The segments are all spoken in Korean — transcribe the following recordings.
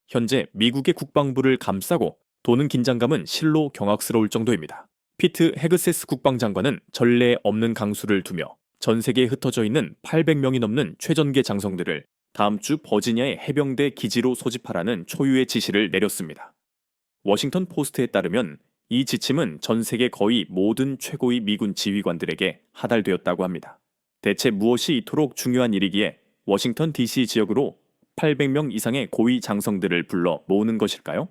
현재 미국의 국방부를 감싸고 도는 긴장감은 실로 경악스러울 정도입니다. 피트 헤그세스 국방장관은 전례 없는 강수를 두며 전 세계에 흩어져 있는 800명이 넘는 최전계 장성들을 다음 주 버지니아의 해병대 기지로 소집하라는 초유의 지시를 내렸습니다. 워싱턴 포스트에 따르면 이 지침은 전 세계 거의 모든 최고위 미군 지휘관들에게 하달되었다고 합니다. 대체 무엇이 이토록 중요한 일이기에 워싱턴 DC 지역으로 800명 이상의 고위 장성들을 불러 모으는 것일까요?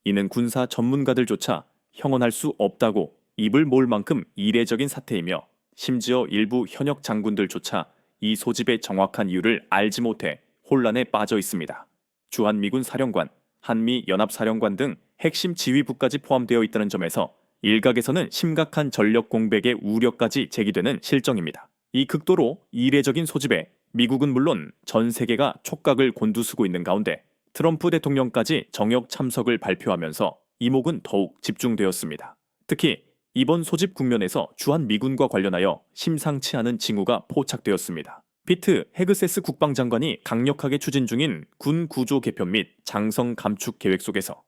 이는 군사 전문가들조차 형언할 수 없다고 입을 모을 만큼 이례적인 사태이며 심지어 일부 현역 장군들조차 이 소집의 정확한 이유를 알지 못해 혼란에 빠져 있습니다. 주한미군 사령관, 한미연합사령관 등 핵심 지휘부까지 포함되어 있다는 점에서 일각에서는 심각한 전력 공백의 우려까지 제기되는 실정입니다. 이 극도로 이례적인 소집에 미국은 물론 전 세계가 촉각을 곤두쓰고 있는 가운데 트럼프 대통령까지 정역 참석을 발표하면서 이목은 더욱 집중되었습니다. 특히 이번 소집 국면에서 주한미군과 관련하여 심상치 않은 징후가 포착되었습니다. 피트 헤그세스 국방장관이 강력하게 추진 중인 군 구조 개편 및 장성 감축 계획 속에서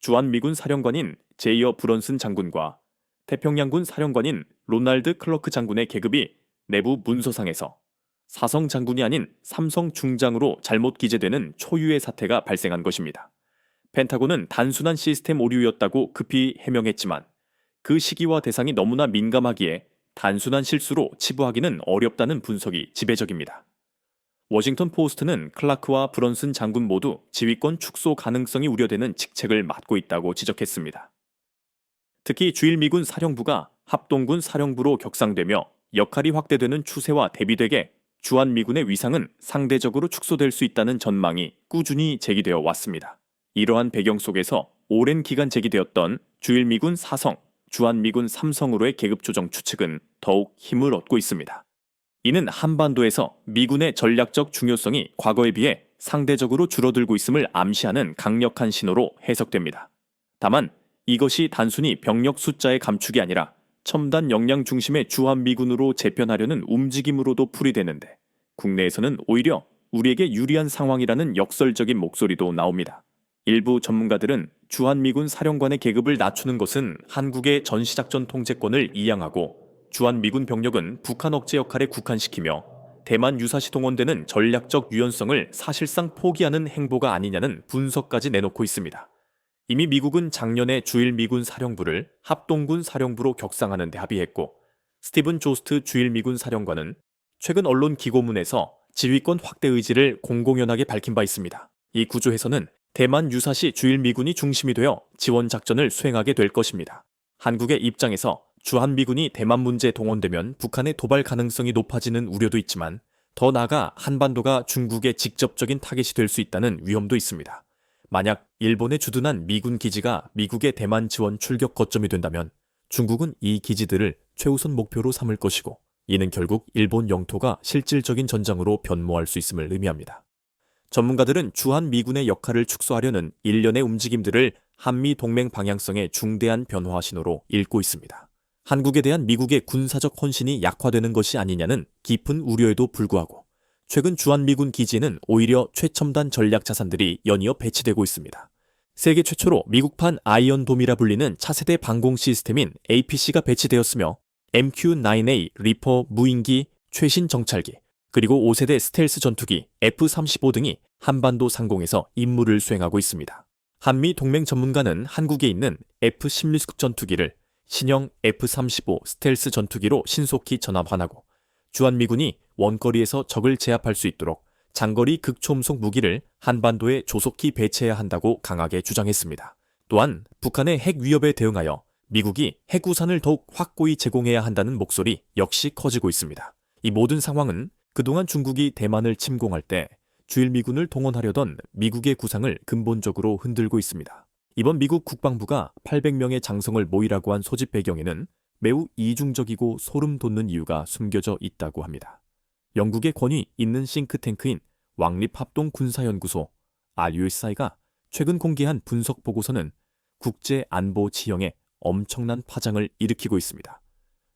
주한미군 사령관인 제이어 브런슨 장군과 태평양군 사령관인 로날드 클러크 장군의 계급이 내부 문서상에서 사성 장군이 아닌 삼성 중장으로 잘못 기재되는 초유의 사태가 발생한 것입니다. 펜타곤은 단순한 시스템 오류였다고 급히 해명했지만 그 시기와 대상이 너무나 민감하기에 단순한 실수로 치부하기는 어렵다는 분석이 지배적입니다. 워싱턴 포스트는 클라크와 브런슨 장군 모두 지휘권 축소 가능성이 우려되는 직책을 맡고 있다고 지적했습니다. 특히 주일미군 사령부가 합동군 사령부로 격상되며 역할이 확대되는 추세와 대비되게 주한미군의 위상은 상대적으로 축소될 수 있다는 전망이 꾸준히 제기되어 왔습니다. 이러한 배경 속에서 오랜 기간 제기되었던 주일미군 4성, 주한미군 3성으로의 계급 조정 추측은 더욱 힘을 얻고 있습니다. 이는 한반도에서 미군의 전략적 중요성이 과거에 비해 상대적으로 줄어들고 있음을 암시하는 강력한 신호로 해석됩니다. 다만 이것이 단순히 병력 숫자의 감축이 아니라 첨단 역량 중심의 주한미군으로 재편하려는 움직임으로도 풀이되는데 국내에서는 오히려 우리에게 유리한 상황이라는 역설적인 목소리도 나옵니다. 일부 전문가들은 주한미군 사령관의 계급을 낮추는 것은 한국의 전시작전 통제권을 이양하고 주한미군 병력은 북한 억제 역할에 국한시키며 대만 유사시 동원되는 전략적 유연성을 사실상 포기하는 행보가 아니냐는 분석까지 내놓고 있습니다. 이미 미국은 작년에 주일미군 사령부를 합동군 사령부로 격상하는 데 합의했고 스티븐 조스트 주일미군 사령관은 최근 언론 기고문에서 지휘권 확대 의지를 공공연하게 밝힌 바 있습니다. 이 구조에서는 대만 유사시 주일미군이 중심이 되어 지원 작전을 수행하게 될 것입니다. 한국의 입장에서 주한미군이 대만 문제에 동원되면 북한의 도발 가능성이 높아지는 우려도 있지만 더 나아가 한반도가 중국의 직접적인 타겟이 될 수 있다는 위험도 있습니다. 만약 일본에 주둔한 미군 기지가 미국의 대만 지원 출격 거점이 된다면 중국은 이 기지들을 최우선 목표로 삼을 것이고 이는 결국 일본 영토가 실질적인 전장으로 변모할 수 있음을 의미합니다. 전문가들은 주한미군의 역할을 축소하려는 일련의 움직임들을 한미 동맹 방향성의 중대한 변화 신호로 읽고 있습니다. 한국에 대한 미국의 군사적 헌신이 약화되는 것이 아니냐는 깊은 우려에도 불구하고 최근 주한미군 기지에는 오히려 최첨단 전략 자산들이 연이어 배치되고 있습니다. 세계 최초로 미국판 아이언돔이라 불리는 차세대 방공 시스템인 APC가 배치되었으며 MQ-9A 리퍼 무인기, 최신 정찰기, 그리고 5세대 스텔스 전투기 F-35 등이 한반도 상공에서 임무를 수행하고 있습니다. 한미 동맹 전문가는 한국에 있는 F-16 전투기를 신형 F-35 스텔스 전투기로 신속히 전환하고 주한미군이 원거리에서 적을 제압할 수 있도록 장거리 극초음속 무기를 한반도에 조속히 배치해야 한다고 강하게 주장했습니다. 또한 북한의 핵 위협에 대응하여 미국이 핵우산을 더욱 확고히 제공해야 한다는 목소리 역시 커지고 있습니다. 이 모든 상황은 그동안 중국이 대만을 침공할 때 주일미군을 동원하려던 미국의 구상을 근본적으로 흔들고 있습니다. 이번 미국 국방부가 800명의 장성을 모이라고 한 소집 배경에는 매우 이중적이고 소름 돋는 이유가 숨겨져 있다고 합니다. 영국의 권위 있는 싱크탱크인 왕립합동군사연구소 RUSI가 최근 공개한 분석 보고서는 국제안보 지형에 엄청난 파장을 일으키고 있습니다.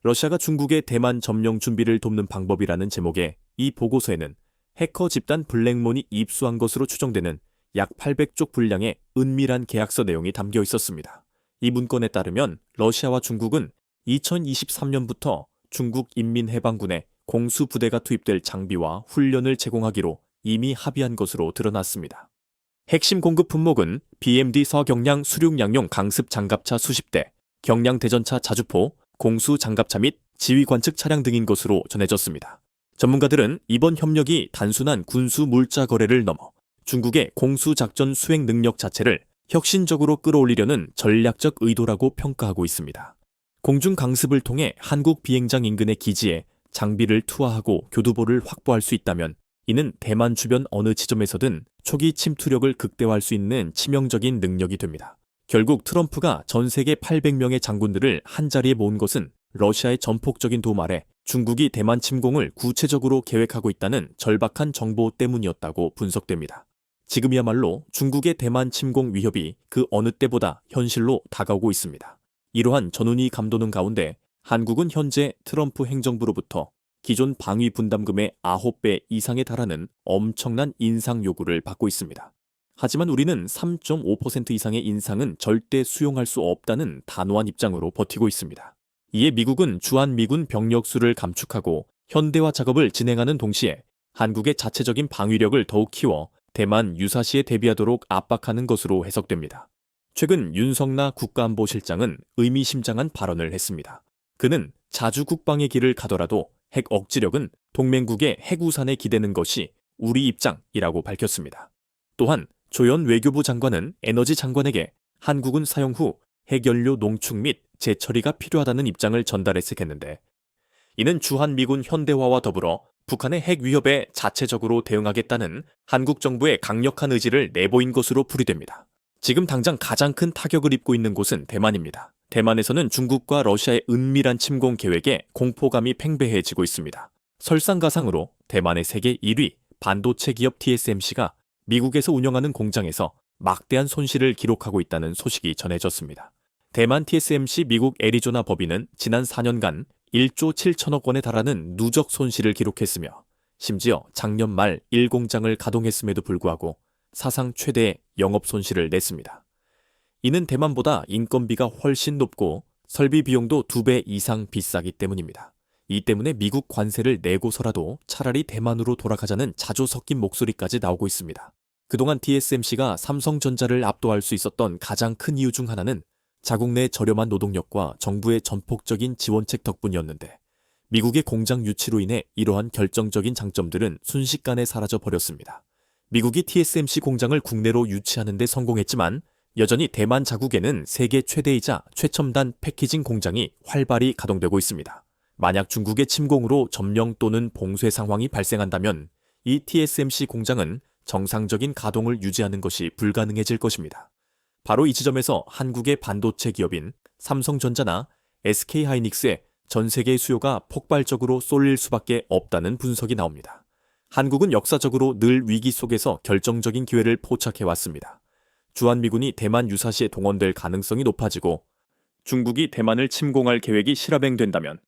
러시아가 중국의 대만 점령 준비를 돕는 방법이라는 제목의 이 보고서에는 해커 집단 블랙몬이 입수한 것으로 추정되는 약 800쪽 분량의 은밀한 계약서 내용이 담겨 있었습니다. 이 문건에 따르면 러시아와 중국은 2023년부터 중국 인민해방군에 공수부대가 투입될 장비와 훈련을 제공하기로 이미 합의한 것으로 드러났습니다. 핵심 공급 품목은 BMD 서경량 수륙양용 강습 장갑차 수십 대, 경량 대전차 자주포, 공수 장갑차 및 지휘 관측 차량 등인 것으로 전해졌습니다. 전문가들은 이번 협력이 단순한 군수 물자 거래를 넘어 중국의 공수작전 수행 능력 자체를 혁신적으로 끌어올리려는 전략적 의도라고 평가하고 있습니다. 공중 강습을 통해 한국 비행장 인근의 기지에 장비를 투하하고 교두보를 확보할 수 있다면 이는 대만 주변 어느 지점에서든 초기 침투력을 극대화할 수 있는 치명적인 능력이 됩니다. 결국 트럼프가 전 세계 800명의 장군들을 한자리에 모은 것은 러시아의 전폭적인 도움 아래 중국이 대만 침공을 구체적으로 계획하고 있다는 절박한 정보 때문이었다고 분석됩니다. 지금이야말로 중국의 대만 침공 위협이 그 어느 때보다 현실로 다가오고 있습니다. 이러한 전운이 감도는 가운데 한국은 현재 트럼프 행정부로부터 기존 방위 분담금의 9배 이상에 달하는 엄청난 인상 요구를 받고 있습니다. 하지만 우리는 3.5% 이상의 인상은 절대 수용할 수 없다는 단호한 입장으로 버티고 있습니다. 이에 미국은 주한미군 병력 수를 감축하고 현대화 작업을 진행하는 동시에 한국의 자체적인 방위력을 더욱 키워 대만 유사시에 대비하도록 압박하는 것으로 해석됩니다. 최근 윤석나 국가안보실장은 의미심장한 발언을 했습니다. 그는 자주 국방의 길을 가더라도 핵 억지력은 동맹국의 핵우산에 기대는 것이 우리 입장이라고 밝혔습니다. 또한 조현 외교부 장관은 에너지 장관에게 한국은 사용 후 핵연료 농축 및 재처리가 필요하다는 입장을 전달했었는데 이는 주한미군 현대화와 더불어 북한의 핵 위협에 자체적으로 대응하겠다는 한국 정부의 강력한 의지를 내보인 것으로 풀이됩니다. 지금 당장 가장 큰 타격을 입고 있는 곳은 대만입니다. 대만에서는 중국과 러시아의 은밀한 침공 계획에 공포감이 팽배해지고 있습니다. 설상가상으로 대만의 세계 1위 반도체 기업 TSMC가 미국에서 운영하는 공장에서 막대한 손실을 기록하고 있다는 소식이 전해졌습니다. 대만 TSMC 미국 애리조나 법인은 지난 4년간 1조 7천억 원에 달하는 누적 손실을 기록했으며 심지어 작년 말 1공장을 가동했음에도 불구하고 사상 최대의 영업 손실을 냈습니다. 이는 대만보다 인건비가 훨씬 높고 설비 비용도 2배 이상 비싸기 때문입니다. 이 때문에 미국 관세를 내고서라도 차라리 대만으로 돌아가자는 자주 섞인 목소리까지 나오고 있습니다. 그동안 TSMC가 삼성전자를 압도할 수 있었던 가장 큰 이유 중 하나는 자국 내 저렴한 노동력과 정부의 전폭적인 지원책 덕분이었는데 미국의 공장 유치로 인해 이러한 결정적인 장점들은 순식간에 사라져 버렸습니다. 미국이 TSMC 공장을 국내로 유치하는 데 성공했지만 여전히 대만 자국에는 세계 최대이자 최첨단 패키징 공장이 활발히 가동되고 있습니다. 만약 중국의 침공으로 점령 또는 봉쇄 상황이 발생한다면 이 TSMC 공장은 정상적인 가동을 유지하는 것이 불가능해질 것입니다. 바로 이 지점에서 한국의 반도체 기업인 삼성전자나 SK하이닉스의 전 세계의 수요가 폭발적으로 쏠릴 수밖에 없다는 분석이 나옵니다. 한국은 역사적으로 늘 위기 속에서 결정적인 기회를 포착해왔습니다. 주한미군이 대만 유사시에 동원될 가능성이 높아지고 중국이 대만을 침공할 계획이 실행된다면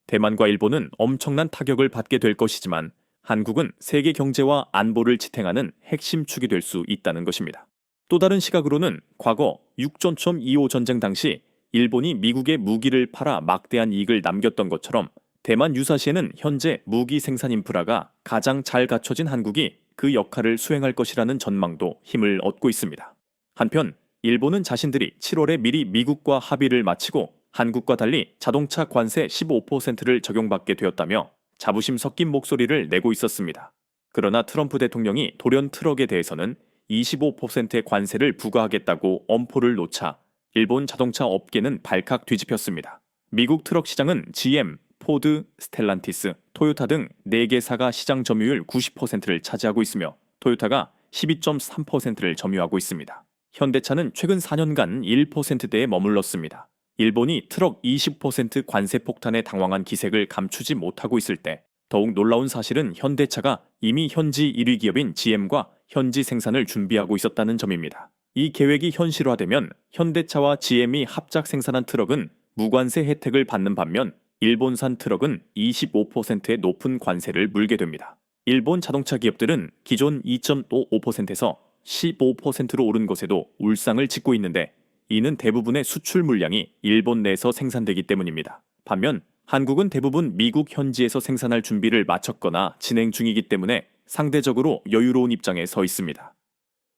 대만과 일본은 엄청난 타격을 받게 될 것이지만 한국은 세계 경제와 안보를 지탱하는 핵심 축이 될 수 있다는 것입니다. 또 다른 시각으로는 과거 육전첨 2호 전쟁 당시 일본이 미국에 무기를 팔아 막대한 이익을 남겼던 것처럼 대만 유사시에는 현재 무기 생산 인프라가 가장 잘 갖춰진 한국이 그 역할을 수행할 것이라는 전망도 힘을 얻고 있습니다. 한편 일본은 자신들이 7월에 미리 미국과 합의를 마치고 한국과 달리 자동차 관세 15%를 적용받게 되었다며 자부심 섞인 목소리를 내고 있었습니다. 그러나 트럼프 대통령이 돌연 트럭에 대해서는 25%의 관세를 부과하겠다고 엄포를 놓자 일본 자동차 업계는 발칵 뒤집혔습니다. 미국 트럭 시장은 GM, 포드, 스텔란티스, 토요타 등 4개사가 시장 점유율 90%를 차지하고 있으며 토요타가 12.3%를 점유하고 있습니다. 현대차는 최근 4년간 1%대에 머물렀습니다. 일본이 트럭 20% 관세 폭탄에 당황한 기색을 감추지 못하고 있을 때 더욱 놀라운 사실은 현대차가 이미 현지 1위 기업인 GM과 현지 생산을 준비하고 있었다는 점입니다. 이 계획이 현실화되면 현대차와 GM이 합작 생산한 트럭은 무관세 혜택을 받는 반면 일본산 트럭은 25%의 높은 관세를 물게 됩니다. 일본 자동차 기업들은 기존 2.55%에서 15%로 오른 것에도 울상을 짓고 있는데 이는 대부분의 수출 물량이 일본 내에서 생산되기 때문입니다. 반면 한국은 대부분 미국 현지에서 생산할 준비를 마쳤거나 진행 중이기 때문에 상대적으로 여유로운 입장에 서 있습니다.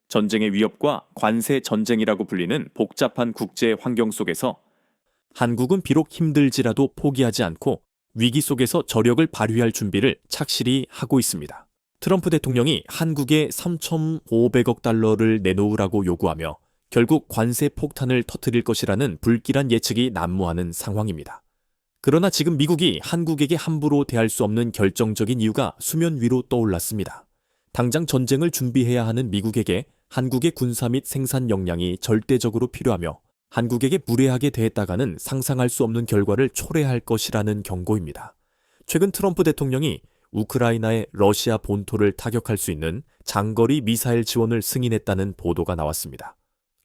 전쟁의 위협과 관세 전쟁이라고 불리는 복잡한 국제 환경 속에서 한국은 비록 힘들지라도 포기하지 않고 위기 속에서 저력을 발휘할 준비를 착실히 하고 있습니다. 트럼프 대통령이 한국에 3,500억 달러를 내놓으라고 요구하며 결국 관세 폭탄을 터뜨릴 것이라는 불길한 예측이 난무하는 상황입니다. 그러나 지금 미국이 한국에게 함부로 대할 수 없는 결정적인 이유가 수면 위로 떠올랐습니다. 당장 전쟁을 준비해야 하는 미국에게 한국의 군사 및 생산 역량이 절대적으로 필요하며 한국에게 무례하게 대했다가는 상상할 수 없는 결과를 초래할 것이라는 경고입니다. 최근 트럼프 대통령이 우크라이나의 러시아 본토를 타격할 수 있는 장거리 미사일 지원을 승인했다는 보도가 나왔습니다.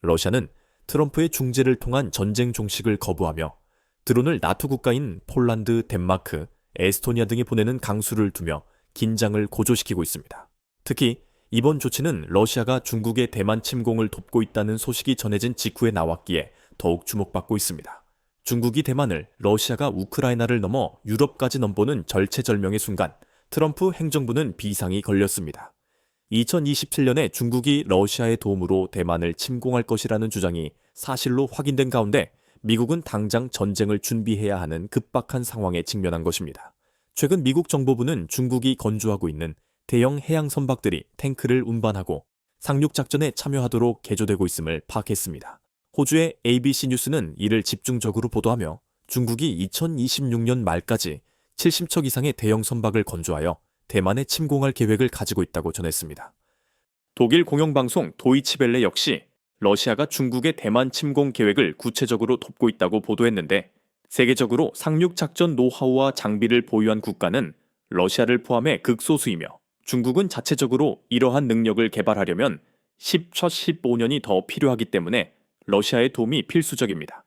러시아는 트럼프의 중재를 통한 전쟁 종식을 거부하며 드론을 나토 국가인 폴란드, 덴마크, 에스토니아 등에 보내는 강수를 두며 긴장을 고조시키고 있습니다. 특히 이번 조치는 러시아가 중국의 대만 침공을 돕고 있다는 소식이 전해진 직후에 나왔기에 더욱 주목받고 있습니다. 중국이 대만을, 러시아가 우크라이나를 넘어 유럽까지 넘보는 절체절명의 순간 트럼프 행정부는 비상이 걸렸습니다. 2027년에 중국이 러시아의 도움으로 대만을 침공할 것이라는 주장이 사실로 확인된 가운데 미국은 당장 전쟁을 준비해야 하는 급박한 상황에 직면한 것입니다. 최근 미국 정보부는 중국이 건조하고 있는 대형 해양 선박들이 탱크를 운반하고 상륙작전에 참여하도록 개조되고 있음을 파악했습니다. 호주의 ABC 뉴스는 이를 집중적으로 보도하며 중국이 2026년 말까지 70척 이상의 대형 선박을 건조하여 대만에 침공할 계획을 가지고 있다고 전했습니다. 독일 공영방송 도이치벨레 역시 러시아가 중국의 대만 침공 계획을 구체적으로 돕고 있다고 보도했는데 세계적으로 상륙작전 노하우와 장비를 보유한 국가는 러시아를 포함해 극소수이며 중국은 자체적으로 이러한 능력을 개발하려면 15년이 더 필요하기 때문에 러시아의 도움이 필수적입니다.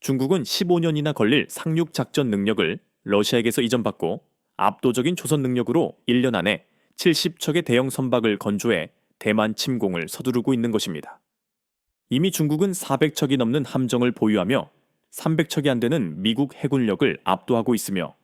중국은 15년이나 걸릴 상륙작전 능력을 러시아에게서 이전받고 압도적인 조선 능력으로 1년 안에 70척의 대형 선박을 건조해 대만 침공을 서두르고 있는 것입니다. 이미 중국은 400척이 넘는 함정을 보유하며 300척이 안 되는 미국 해군력을 압도하고 있으며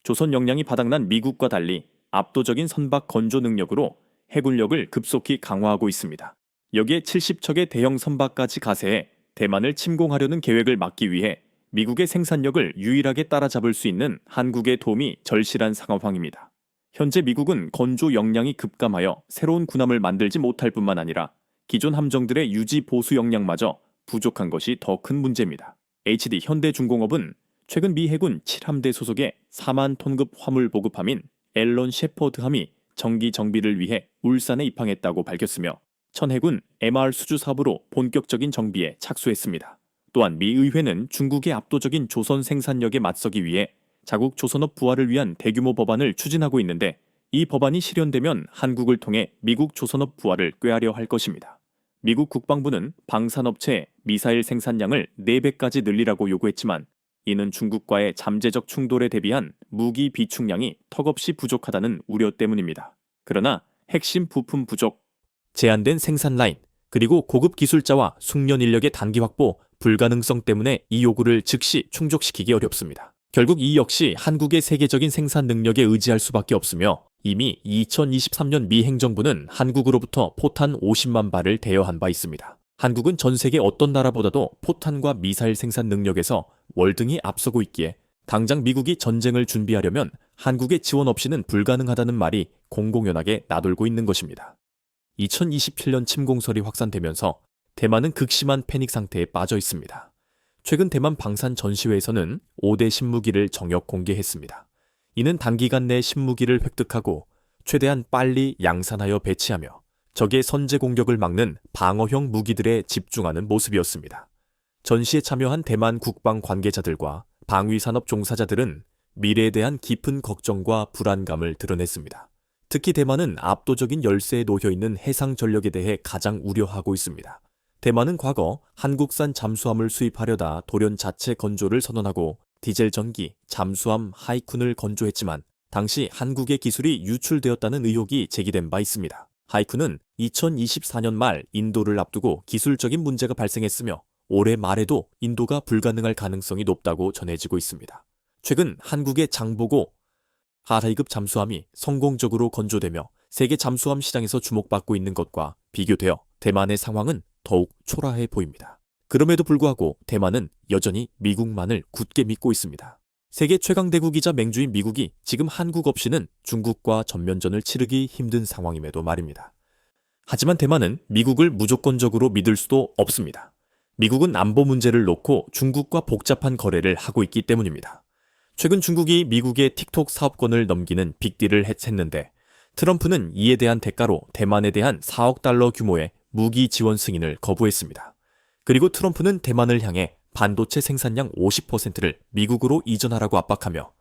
조선 역량이 바닥난 미국과 달리 압도적인 선박 건조 능력으로 해군력을 급속히 강화하고 있습니다. 여기에 70척의 대형 선박까지 가세해 대만을 침공하려는 계획을 막기 위해 미국의 생산력을 유일하게 따라잡을 수 있는 한국의 도움이 절실한 상황입니다. 현재 미국은 건조 역량이 급감하여 새로운 군함을 만들지 못할 뿐만 아니라 기존 함정들의 유지 보수 역량마저 부족한 것이 더 큰 문제입니다. HD 현대중공업은 최근 미 해군 7함대 소속의 4만 톤급 화물 보급함인 앨런 셰퍼드함이 정기 정비를 위해 울산에 입항했다고 밝혔으며 천해군 MR 수주 사업으로 본격적인 정비에 착수했습니다. 또한 미 의회는 중국의 압도적인 조선 생산력에 맞서기 위해 자국 조선업 부활을 위한 대규모 법안을 추진하고 있는데 이 법안이 실현되면 한국을 통해 미국 조선업 부활을 꾀하려 할 것입니다. 미국 국방부는 방산업체의 미사일 생산량을 4배까지 늘리라고 요구했지만 이는 중국과의 잠재적 충돌에 대비한 무기 비축량이 턱없이 부족하다는 우려 때문입니다. 그러나 핵심 부품 부족, 제한된 생산 라인, 그리고 고급 기술자와 숙련 인력의 단기 확보 불가능성 때문에 이 요구를 즉시 충족시키기 어렵습니다. 결국 이 역시 한국의 세계적인 생산 능력에 의지할 수밖에 없으며 이미 2023년 미 행정부는 한국으로부터 포탄 50만 발을 대여한 바 있습니다. 한국은 전 세계 어떤 나라보다도 포탄과 미사일 생산 능력에서 월등히 앞서고 있기에 당장 미국이 전쟁을 준비하려면 한국의 지원 없이는 불가능하다는 말이 공공연하게 나돌고 있는 것입니다. 2027년 침공설이 확산되면서 대만은 극심한 패닉 상태에 빠져 있습니다. 최근 대만 방산 전시회에서는 5대 신무기를 정역 공개했습니다. 이는 단기간 내 신무기를 획득하고 최대한 빨리 양산하여 배치하며 적의 선제 공격을 막는 방어형 무기들에 집중하는 모습이었습니다. 전시에 참여한 대만 국방 관계자들과 방위산업 종사자들은 미래에 대한 깊은 걱정과 불안감을 드러냈습니다. 특히 대만은 압도적인 열세에 놓여있는 해상 전력에 대해 가장 우려하고 있습니다. 대만은 과거 한국산 잠수함을 수입하려다 돌연 자체 건조를 선언하고 디젤 전기, 잠수함 하이쿤을 건조했지만 당시 한국의 기술이 유출되었다는 의혹이 제기된 바 있습니다. 하이쿠는 2024년 말 인도를 앞두고 기술적인 문제가 발생했으며 올해 말에도 인도가 불가능할 가능성이 높다고 전해지고 있습니다. 최근 한국의 장보고 하이급 잠수함이 성공적으로 건조되며 세계 잠수함 시장에서 주목받고 있는 것과 비교되어 대만의 상황은 더욱 초라해 보입니다. 그럼에도 불구하고 대만은 여전히 미국만을 굳게 믿고 있습니다. 세계 최강 대국이자 맹주인 미국이 지금 한국 없이는 중국과 전면전을 치르기 힘든 상황임에도 말입니다. 하지만 대만은 미국을 무조건적으로 믿을 수도 없습니다. 미국은 안보 문제를 놓고 중국과 복잡한 거래를 하고 있기 때문입니다. 최근 중국이 미국의 틱톡 사업권을 넘기는 빅딜을 했는데 트럼프는 이에 대한 대가로 대만에 대한 4억 달러 규모의 무기 지원 승인을 거부했습니다. 그리고 트럼프는 대만을 향해 반도체 생산량 50%를 미국으로 이전하라고 압박하며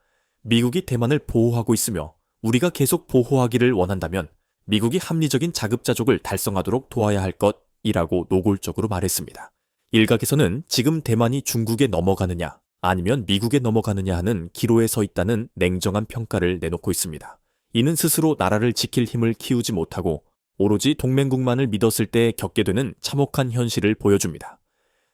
미국이 대만을 보호하고 있으며 우리가 계속 보호하기를 원한다면 미국이 합리적인 자급자족을 달성하도록 도와야 할 것이라고 노골적으로 말했습니다. 일각에서는 지금 대만이 중국에 넘어가느냐 아니면 미국에 넘어가느냐 하는 기로에 서 있다는 냉정한 평가를 내놓고 있습니다. 이는 스스로 나라를 지킬 힘을 키우지 못하고 오로지 동맹국만을 믿었을 때 겪게 되는 참혹한 현실을 보여줍니다.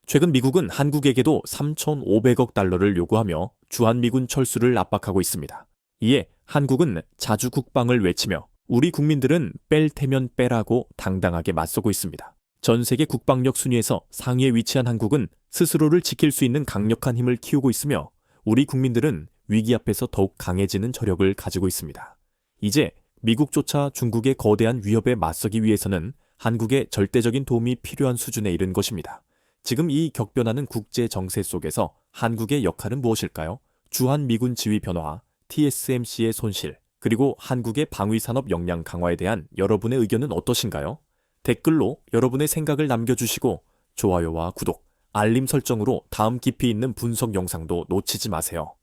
최근 미국은 한국에게도 3,500억 달러를 요구하며 주한미군 철수를 압박하고 있습니다. 이에 한국은 자주 국방을 외치며 우리 국민들은 뺄 테면 빼라고 당당하게 맞서고 있습니다. 전 세계 국방력 순위에서 상위에 위치한 한국은 스스로를 지킬 수 있는 강력한 힘을 키우고 있으며 우리 국민들은 위기 앞에서 더욱 강해지는 저력을 가지고 있습니다. 이제 미국조차 중국의 거대한 위협에 맞서기 위해서는 한국의 절대적인 도움이 필요한 수준에 이른 것입니다. 지금 이 격변하는 국제 정세 속에서 한국의 역할은 무엇일까요? 주한미군 지위 변화, TSMC의 손실, 그리고 한국의 방위산업 역량 강화에 대한 여러분의 의견은 어떠신가요? 댓글로 여러분의 생각을 남겨주시고 좋아요와 구독, 알림 설정으로 다음 깊이 있는 분석 영상도 놓치지 마세요.